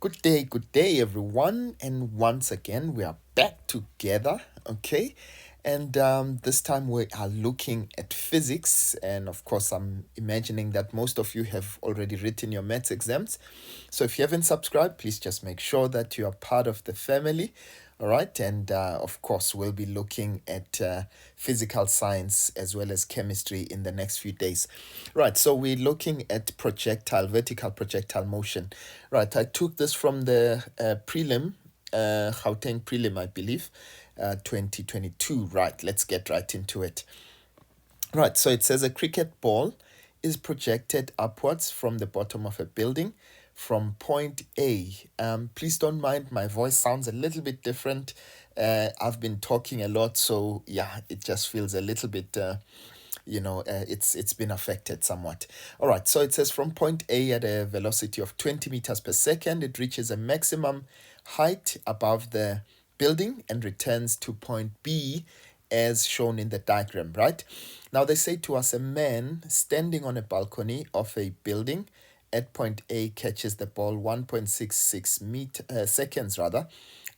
Good day, everyone. And once again, we are back together, okay? And this time we are looking at physics. And of course, I'm imagining that most of you have already written your maths exams. So if you haven't subscribed, please just make sure that you are part of the family. All right, and of course, we'll be looking at physical science as well as chemistry in the next few days. Right, so we're looking at projectile, vertical projectile motion. Right, I took this from the prelim, Gauteng prelim, I believe, 2022. Right, let's get right into it. Right, so it says a cricket ball is projected upwards from the bottom of a building from point A. Please don't mind, my voice sounds a little bit different. I've been talking a lot, so yeah, it just feels a little bit, it's been affected somewhat. All right, so it says from point A at a velocity of 20 meters per second, it reaches a maximum height above the building and returns to point B as shown in the diagram, right? Now they say to us a man standing on a balcony of a building at point A catches the ball 1.66 seconds rather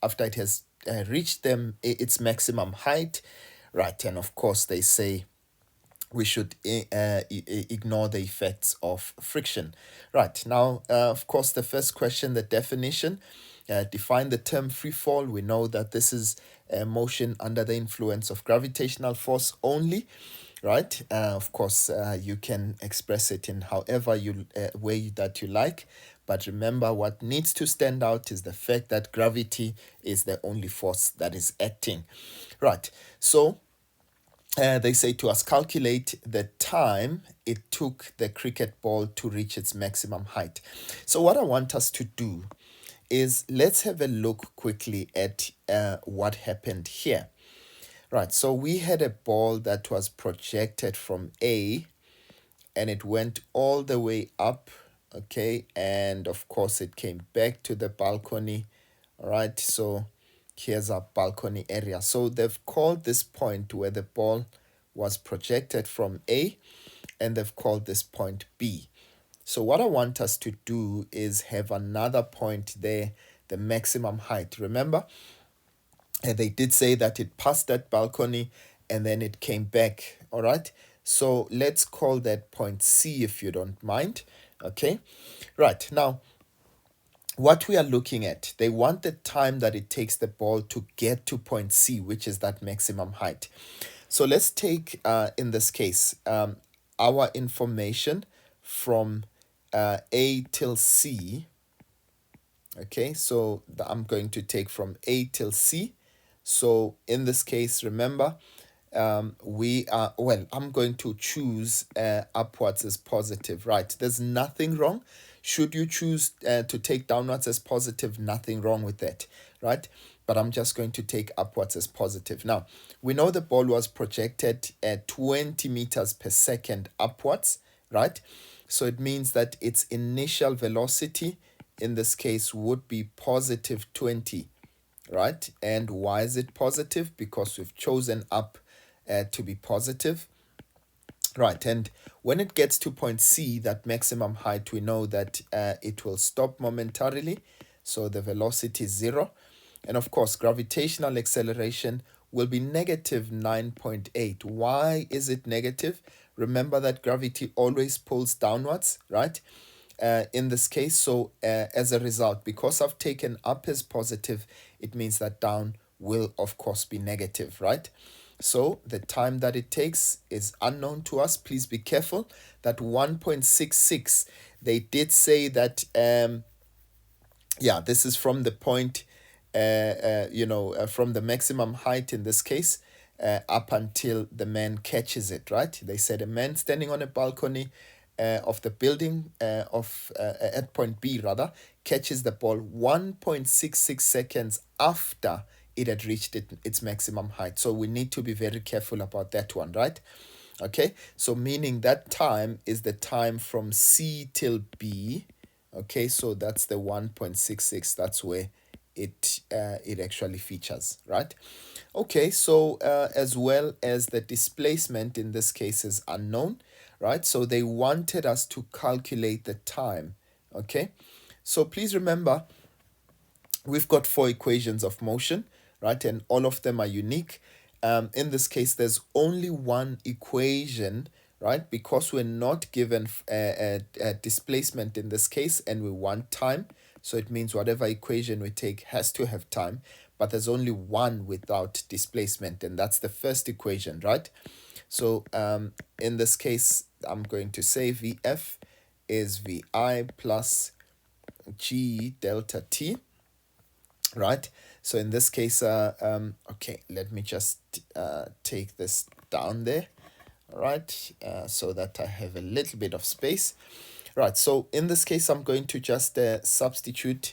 after it has reached its maximum height, right? And of course they say we should ignore the effects of friction. Right, now, of course, the first question, the definition, define the term free fall. We know that this is motion under the influence of gravitational force only, right? Of course, you can express it in however way that you like. But remember, what needs to stand out is the fact that gravity is the only force that is acting. Right, so they say to us, calculate the time it took the cricket ball to reach its maximum height. So what I want us to do is let's have a look quickly at what happened here. Right, so we had a ball that was projected from A and it went all the way up, okay, and of course it came back to the balcony. All right, so here's our balcony area. So they've called this point where the ball was projected from A, and they've called this point B. So what I want us to do is have another point there, the maximum height. Remember, they did say that it passed that balcony and then it came back. All right, so let's call that point C if you don't mind. Okay, right, now what we are looking at, they want the time that it takes the ball to get to point C, which is that maximum height. So let's take, in this case, our information from A till C. Okay, so I'm going to take from A till C. So in this case, remember, I'm going to choose upwards as positive, right? There's nothing wrong. Should you choose to take downwards as positive, nothing wrong with that, right? But I'm just going to take upwards as positive. Now, we know the ball was projected at 20 meters per second upwards, right? So it means that its initial velocity in this case would be positive 20, right? And why is it positive? Because we've chosen up to be positive. Right, and when it gets to point C, that maximum height, we know that it will stop momentarily. So the velocity is 0. And of course, gravitational acceleration will be negative 9.8. Why is it negative? Remember that gravity always pulls downwards, right? In this case, so as a result, because I've taken up as positive, it means that down will, of course, be negative, right? So the time that it takes is unknown to us. Please be careful that 1.66, they did say that, this is from the point, from the maximum height in this case, up until the man catches it, right? They said a man standing on a balcony of the building at point B rather catches the ball 1.66 seconds after it had reached its maximum height. So we need to be very careful about that one, right? Okay, so meaning that time is the time from C till B. Okay, so that's the 1.66. That's where it actually features, right? Okay, so as well as the displacement in this case is unknown, right? So they wanted us to calculate the time. Okay, so please remember we've got four equations of motion, right? And all of them are unique. In this case, there's only one equation, right? Because we're not given a displacement in this case, and we want time. So it means whatever equation we take has to have time. But there's only one without displacement, and that's the first equation, right? So in this case, I'm going to say VF is VI plus G delta T, right? So in this case, okay, let me just take this down there, right? So that I have a little bit of space. Right, so in this case, I'm going to just substitute.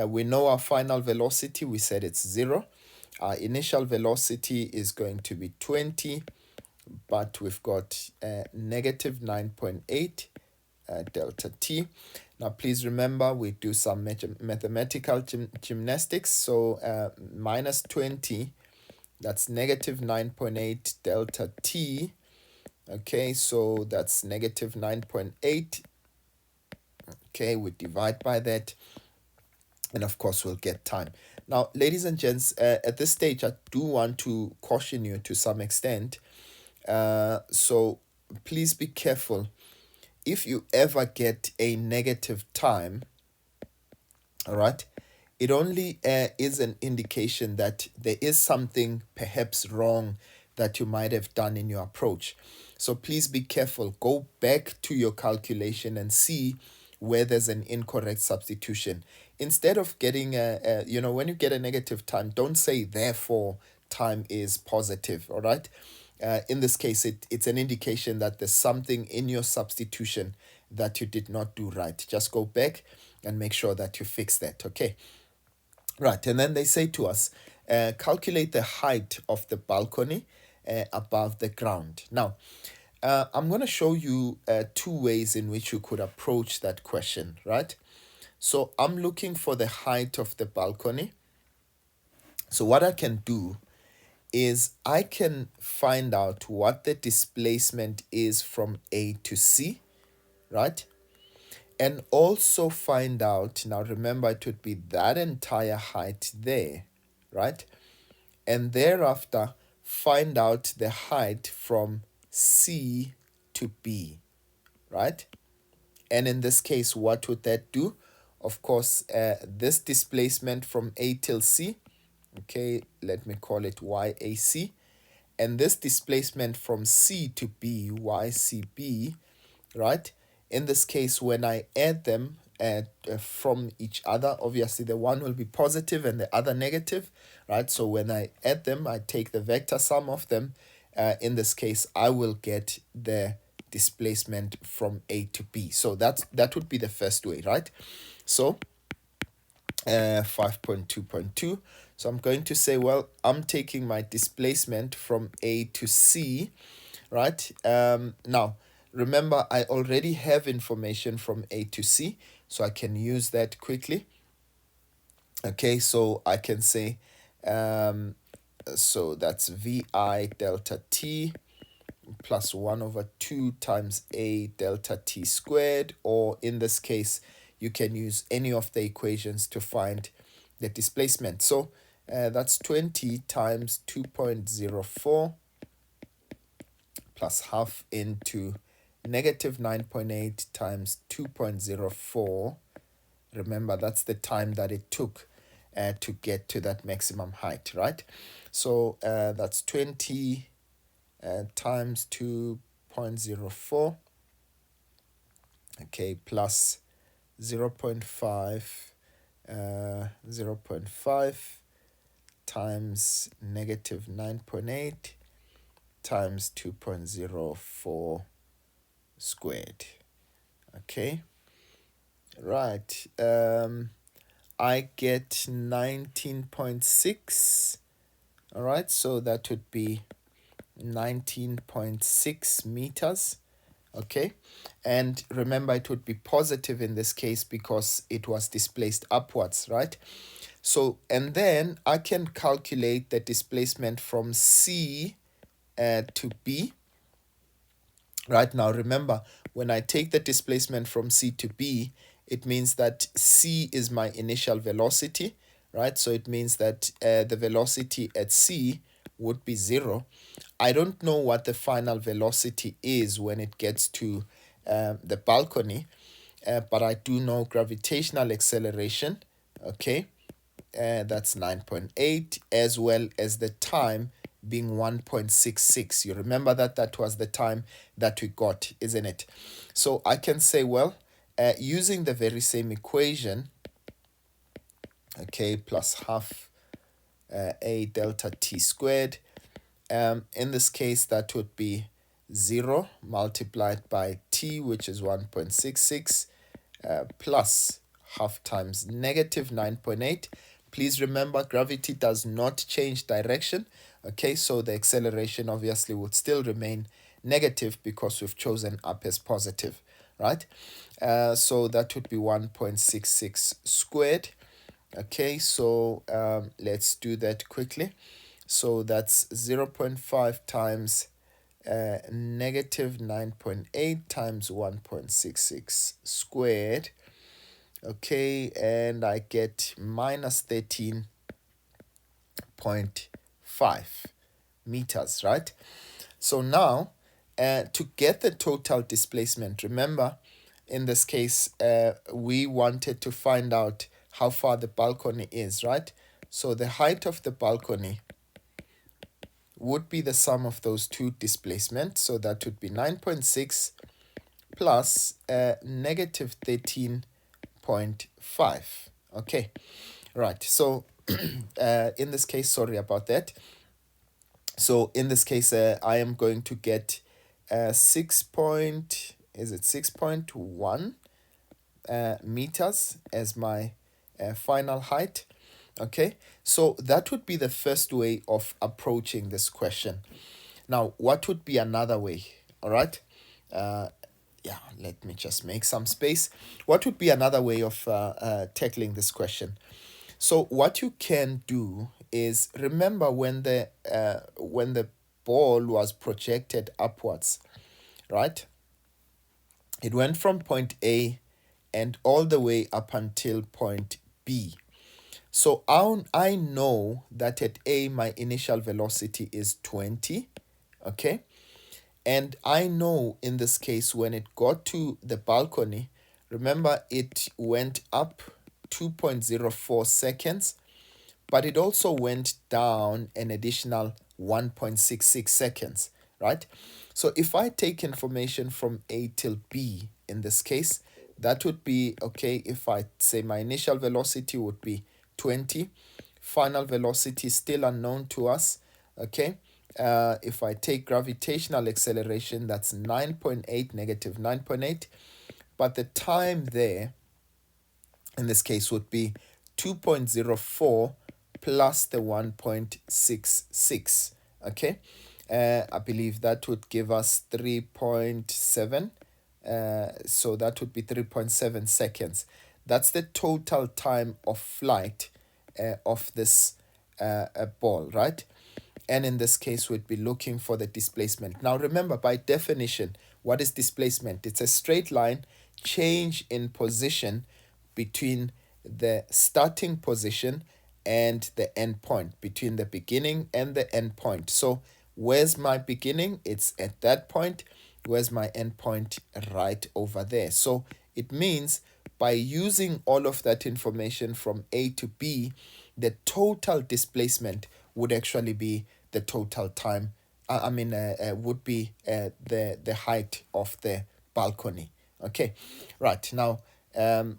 We know our final velocity, we said it's 0. Our initial velocity is going to be 20, but we've got negative 9.8 delta t. Now, please remember, we do some mathematical gymnastics. So minus 20, that's negative 9.8 delta t. Okay, so that's negative 9.8. Okay, we divide by that. And of course, we'll get time. Now, ladies and gents, at this stage, I do want to caution you to some extent. So please be careful. If you ever get a negative time, all right, it only is an indication that there is something perhaps wrong that you might have done in your approach. So please be careful. Go back to your calculation and see where there's an incorrect substitution. Instead of getting when you get a negative time, don't say therefore time is positive, all right? In this case, it's an indication that there's something in your substitution that you did not do right. Just go back and make sure that you fix that, okay? Right, and then they say to us, calculate the height of the balcony above the ground. Now, I'm going to show you two ways in which you could approach that question, right? So I'm looking for the height of the balcony. So what I can do is I can find out what the displacement is from A to C, right? And also find out, now remember it would be that entire height there, right? And thereafter find out the height from C to B, right? And in this case, what would that do? Of course, this displacement from A till C, okay, let me call it YAC, and this displacement from C to B, YCB, right? In this case, when I add them from each other, obviously the one will be positive and the other negative, right? So when I add them, I take the vector sum of them. In this case, I will get the displacement from A to B. So that would be the first way, right? So 5.2.2. So I'm going to say, well, I'm taking my displacement from A to C, right? Now, remember, I already have information from A to C, so I can use that quickly. Okay, so I can say, so that's VI delta T plus 1 over 2 times A delta T squared, or in this case, you can use any of the equations to find the displacement. So that's 20 times 2.04 plus half into negative 9.8 times 2.04. Remember, that's the time that it took to get to that maximum height, right? So that's 20 times 2.04, okay, plus 0.5 times negative 9.8 times 2.04 squared. Okay, right. I get 19.6. All right, so that would be 19.6 meters. Okay, and remember, it would be positive in this case because it was displaced upwards, right? So, and then I can calculate the displacement from C to B. Right, now remember, when I take the displacement from C to B, it means that C is my initial velocity, right? So it means that the velocity at C would be 0. I don't know what the final velocity is when it gets to the balcony, but I do know gravitational acceleration, okay, that's 9.8, as well as the time being 1.66. You remember that that was the time that we got, isn't it? So I can say, well, using the very same equation, okay, plus half a delta t squared, in this case that would be 0 multiplied by t, which is 1.66, plus half times negative 9.8. Please remember, gravity does not change direction. Okay, so the acceleration obviously would still remain negative because we've chosen up as positive, right? So that would be 1.66 squared. Okay, so let's do that quickly. So that's 0.5 times negative 9.8 times 1.66 squared. Okay, and I get minus 13.5 meters, right? So now, to get the total displacement, remember, in this case, we wanted to find out how far the balcony is, right? So the height of the balcony would be the sum of those two displacements. So that would be 9.6 plus negative 13.5. Okay, right. So in this case, sorry about that. So in this case, I am going to get 6.1 meters as my final height. Okay, so that would be the first way of approaching this question. Now, what would be another way? All right. Yeah, let me just make some space. What would be another way of tackling this question? So what you can do is remember when the ball was projected upwards, right? It went from point A and all the way up until point B. So I know that at A my initial velocity is 20, okay? And I know in this case when it got to the balcony, remember it went up 2.04 seconds, but it also went down an additional 1.66 seconds, right? So if I take information from A till B in this case, that would be, okay, if I say my initial velocity would be 20, final velocity still unknown to us, okay? If I take gravitational acceleration, that's 9.8, negative 9.8, but the time there in this case would be 2.04 plus the 1.66. Okay, I believe that would give us 3.7. So that would be 3.7 seconds. That's the total time of flight of this ball, right? And in this case, we'd be looking for the displacement. Now remember, by definition, what is displacement? It's a straight line change in position between the starting position and the end point, between the beginning and the end point. So where's my beginning? It's at that point. Where's my end point? Right over there. So it means by using all of that information from A to B, the total displacement would actually be the total time. Would be the height of the balcony. Okay, right now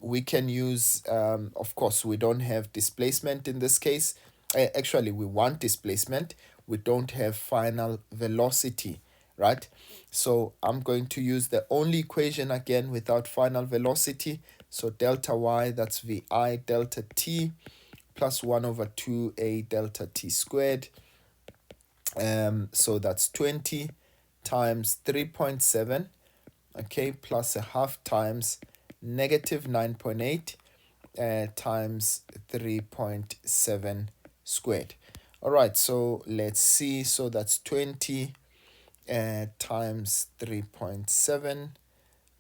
we can use. Of course, we don't have displacement in this case. Actually, we want displacement. We don't have final velocity, right? So I'm going to use the only equation again without final velocity. So delta y, that's vi delta t plus 1 over 2a delta t squared. So that's 20 times 3.7, okay, plus a half times negative 9.8 times 3.7 squared. All right, so let's see. So that's 20 times 3.7,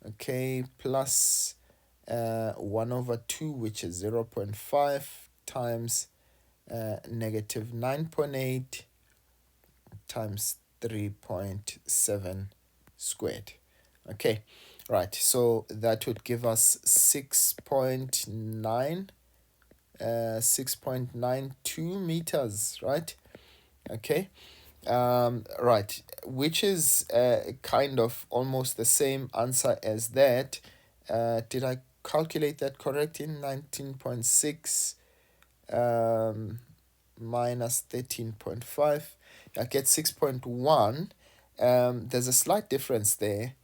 okay, plus 1 over 2, which is 0.5 times negative 9.8 times 3.7 squared. Okay, right, so that would give us 6.92 meters, right? Okay, right, which is kind of almost the same answer as that. Did I calculate that correctly? 19.6 minus 13.5. I get 6.1. There's a slight difference there.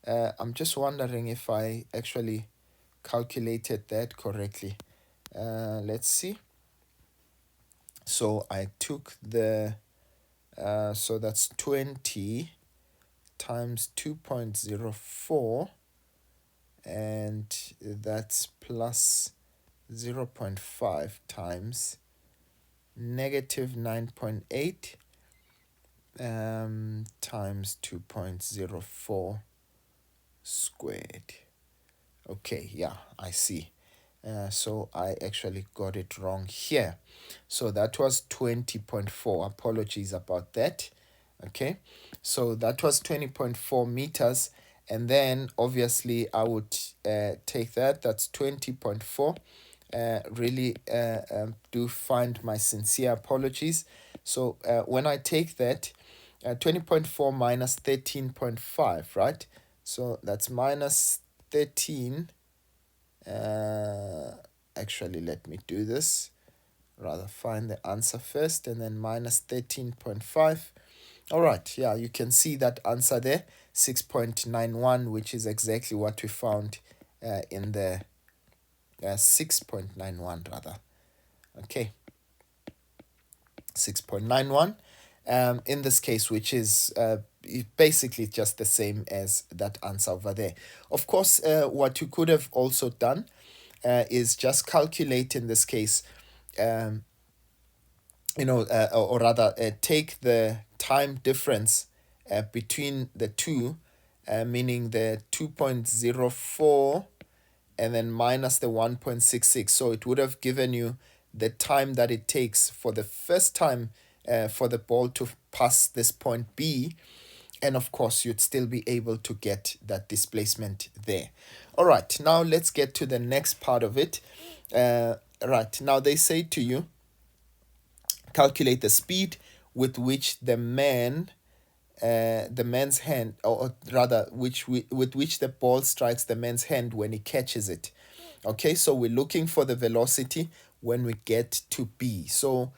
I'm just wondering if I actually calculated that correctly. Let's see. So I took the, so that's 20 times 2.04, and that's plus 0.5 times negative 9.8 times 2.04 squared. Okay, yeah, I see. So I actually got it wrong here. So that was 20.4. Apologies about that. Okay, so that was 20.4 meters. And then obviously I would take that. That's 20.4. Really do find my sincere apologies. So when I take that, 20.4 minus 13.5, right? So that's minus 13. Actually, let me do this. Rather find the answer first and then minus 13.5. All right, yeah, you can see that answer there, 6.91, which is exactly what we found in the 6.91 rather. Okay, 6.91 in this case, which is basically just the same as that answer over there. Of course, what you could have also done is just calculate in this case, or rather take the time difference between the two, meaning the 2.04 and then minus the 1.66. So it would have given you the time that it takes for the first time for the ball to pass this point B. And of course, you'd still be able to get that displacement there. All right, now let's get to the next part of it. Right, now they say to you, calculate the speed with which the man's hand, or rather, with which the ball strikes the man's hand when he catches it. Okay, so we're looking for the velocity when we get to B. So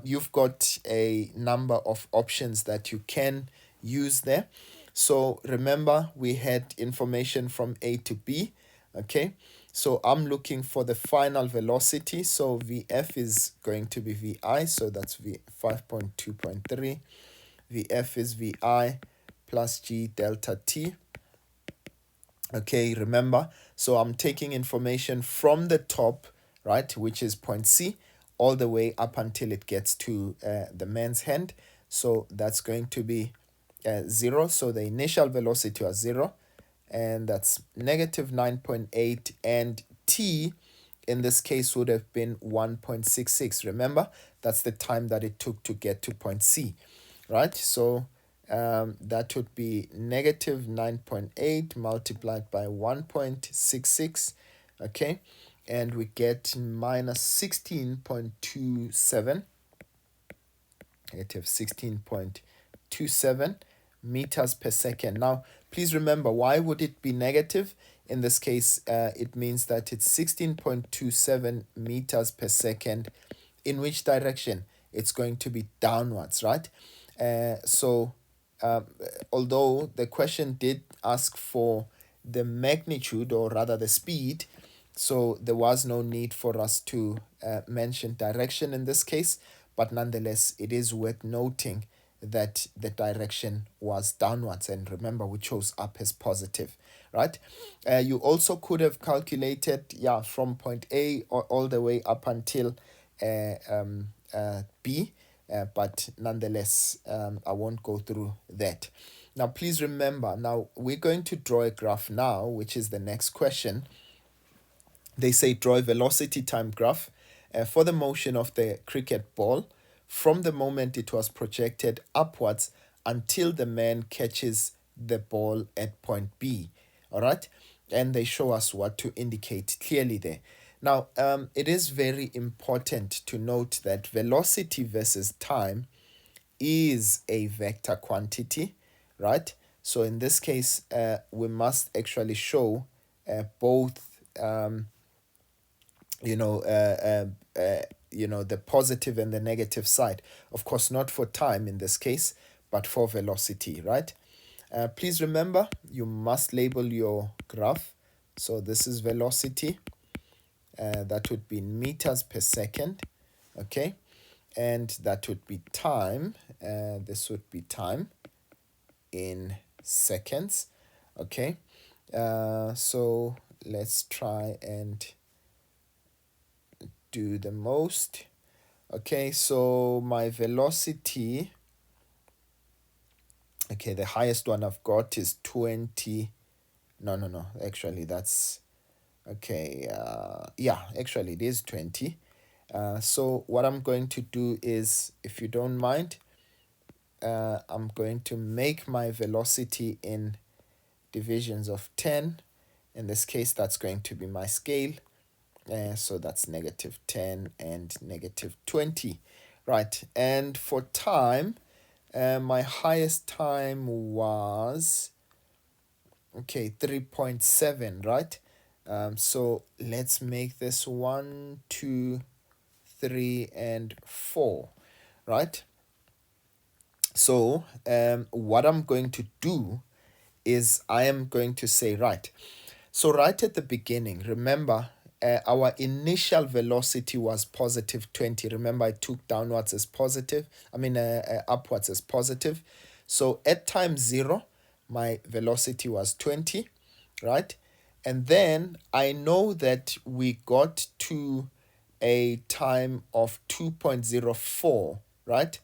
you've got a number of options that you can use there. So remember, we had information from A to B. Okay, so I'm looking for the final velocity. So VF is going to be VI, so that's V 5.2.3. VF is VI plus G delta T. Okay, remember, so I'm taking information from the top, right, which is point C, all the way up until it gets to the man's hand. So that's going to be 0. So the initial velocity was 0, and that's negative 9.8, and T in this case would have been 1.66. Remember, that's the time that it took to get to point C, right? So that would be negative 9.8 multiplied by 1.66, okay? And we get minus 16.27, negative 16.27 meters per second. Now, please remember, why would it be negative? In this case, it means that it's 16.27 meters per second. In which direction? It's going to be downwards, right? So although the question did ask for the magnitude, or rather the speed, so there was no need for us to mention direction in this case, but nonetheless, it is worth noting that the direction was downwards, and remember, we chose up as positive, right? You also could have calculated, from point A all the way up until B, but nonetheless, I won't go through that. Now, please remember, now we're going to draw a graph now, which is the next question. They say draw a velocity time graph for the motion of the cricket ball from the moment it was projected upwards until the man catches the ball at point B. All right. And they show us what to indicate clearly there. Now, it is very important to note that velocity versus time is a vector quantity, right? So in this case, we must actually show both, you know, the positive and the negative side. Of course, not for time in this case, but for velocity, right? Please remember, you must label your graph. So this is velocity. That would be in meters per second, okay? And that would be time. This would be time in seconds, okay? So let's try and do the most. Okay, so my velocity, okay, the highest one I've got is 20. No, actually that's, okay, yeah, actually it is 20. So what I'm going to do is, if you don't mind, I'm going to make my velocity in divisions of 10. In this case, that's going to be my scale. So that's -10 and -20. Right, and for time, my highest time was, okay, 3.7, right? So let's make this 1, 2, 3, and 4, right? So what I'm going to do is I am going to say, right, so right at the beginning, remember, our initial velocity was positive 20. Remember, I took downwards as positive, upwards as positive. So at time 0, my velocity was 20, right? And then I know that we got to a time of 2.04, right?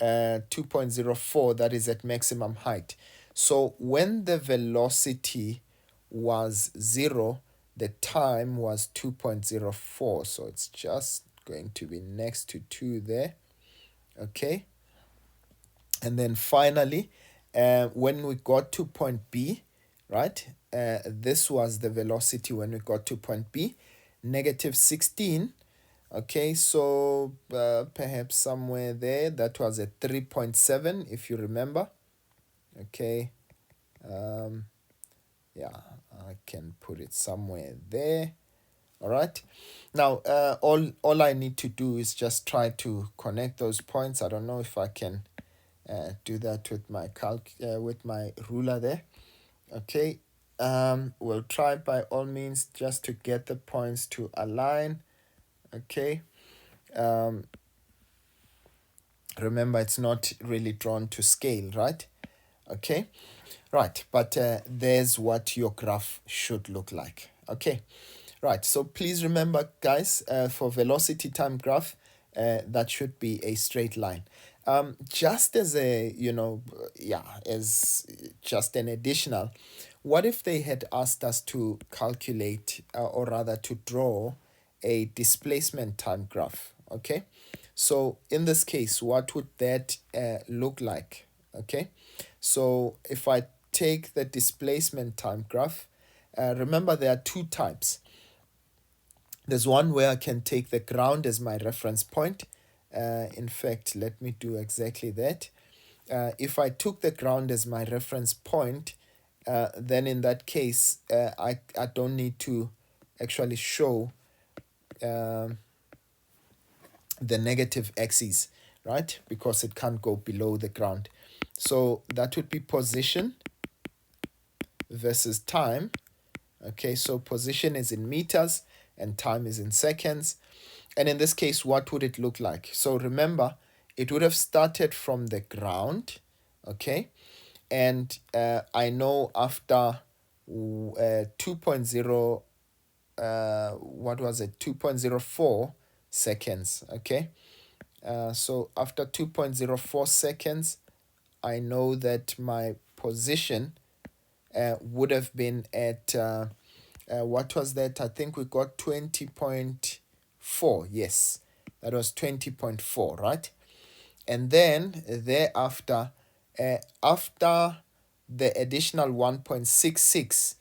2.04, that is at maximum height. So when the velocity was 0, the time was 2.04. So it's just going to be next to 2 there. Okay. And then finally, when we got to point B, right? This was the velocity when we got to point B, -16. Okay, so perhaps somewhere there, that was at 3.7, if you remember. Okay, yeah, I can put it somewhere there. All right. Now, all I need to do is just try to connect those points. I don't know if I can do that with my with my ruler there. Okay. We'll try by all means just to get the points to align. Okay. Remember, it's not really drawn to scale, right? Okay. Right, but there's what your graph should look like. Okay. Right, so please remember, guys, for velocity time graph, that should be a straight line. Just as a, as just an additional, what if they had asked us to calculate, or rather to draw a displacement time graph? Okay, so in this case, what would that look like? Okay, so if I take the displacement time graph, remember there are two types. There's one where I can take the ground as my reference point. In fact, let me do exactly that. If I took the ground as my reference point, then in that case, I don't need to actually show the negative axis, right? Because it can't go below the ground. So that would be position versus time. Okay, so position is in meters and time is in seconds. And in this case, what would it look like? So remember, it would have started from the ground, okay? And I know after 2.0, what was it? 2.04 seconds, okay? So after 2.04 seconds, I know that my position would have been at, what was that? I think we got 20.4 20.4. Yes, that was 20.4, right? And then thereafter, after the additional 1.66,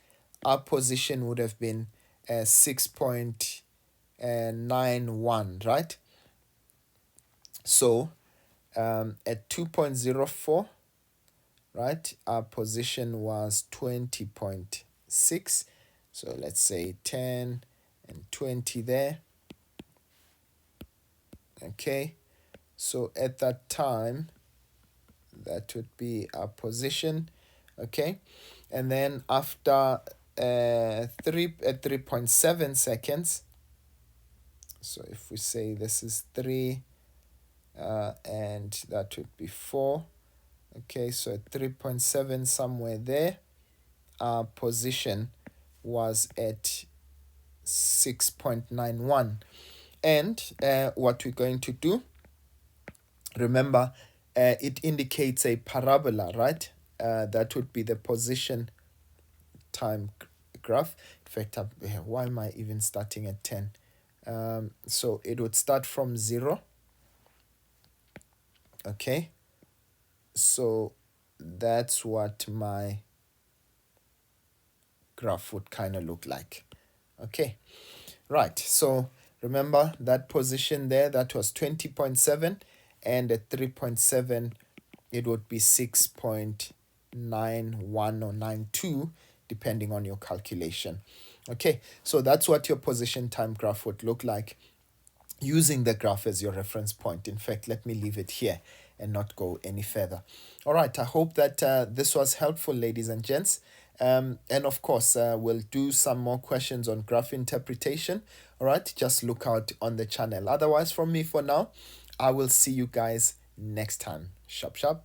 our position would have been 6.91, right? So at 2.04, right, our position was 20.6. So let's say 10 and 20 there. Okay, so at that time, that would be our position. Okay, and then after 3.7 seconds, so if we say this is 3 and that would be 4. Okay, so at 3.7, somewhere there, our position was at 6.91. And what we're going to do, remember, it indicates a parabola, right? That would be the position time graph. In fact, why am I even starting at 10? So it would start from 0. Okay, so that's what my graph would kind of look like. Okay, right, so remember that position there, that was 20.7, and at 3.7 it would be 6.91 or 92 depending on your calculation. Okay, so that's what your position time graph would look like using the graph as your reference point. In fact, let me leave it here and not go any further. All right, I hope that this was helpful, ladies and gents. And of course, we'll do some more questions on graph interpretation. All right, just look out on the channel. Otherwise, from me for now, I will see you guys next time. Sharp, sharp.